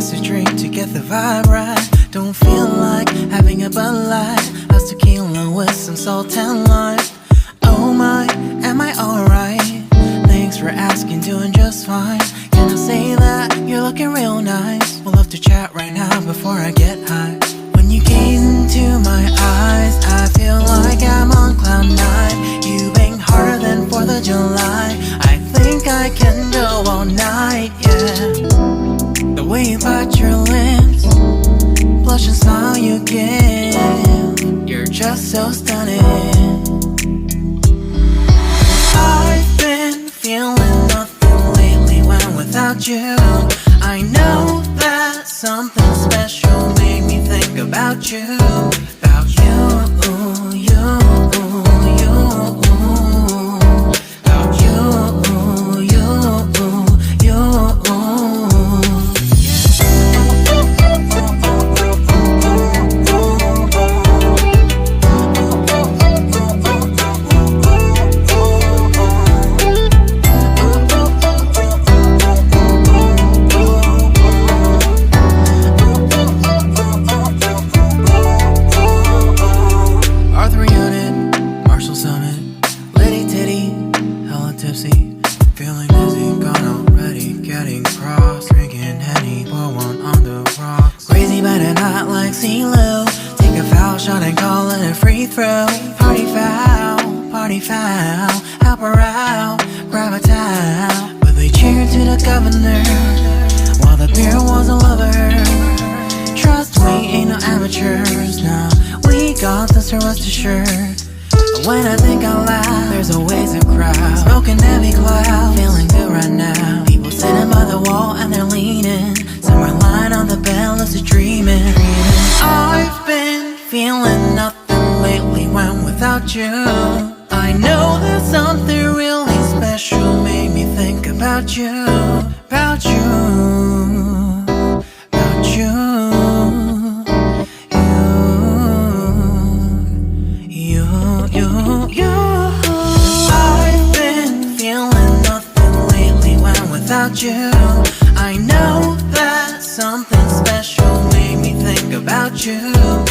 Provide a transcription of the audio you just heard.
has to drink to get the vibe right. Don't feel like having a Bud Light. How's tequila with some salt and lime? Oh my, am I alright? Thanks for asking, doing just fine. Can I say that you're looking real nice? We'll love to chat right now before I get high. When you gaze into my eyes, I feel like I'm on cloud nine. You bang harder than 4th of July. I think I can go all night, yeah. The way you bite your lips, blush and smile you give, you're just so stunning. I've been feeling nothing lately when without you. I know that something special made me think about you. About you, you, you. About you, you, you. Feeling dizzy, gone already, getting cross, drinking Henny, pour one on the rocks. Crazy but not like CeeLo. Take a foul shot and call it a free throw. Party foul, help her out, grab a towel. But they cheered to the governor, while the beer was a lover. Trust we ain't no amateurs, nah, we got this, so rest assured. When I think out loud, there's always a crowd, smoking heavy cloud, feeling good right now. People sitting by the wall and they're leaning, somewhere lying on the bed, lucid dreaming. I've been feeling nothing lately when without you. I know that something really special made me think about you. About you, about you. I've been feeling nothing lately when without you. I know that something special made me think about you.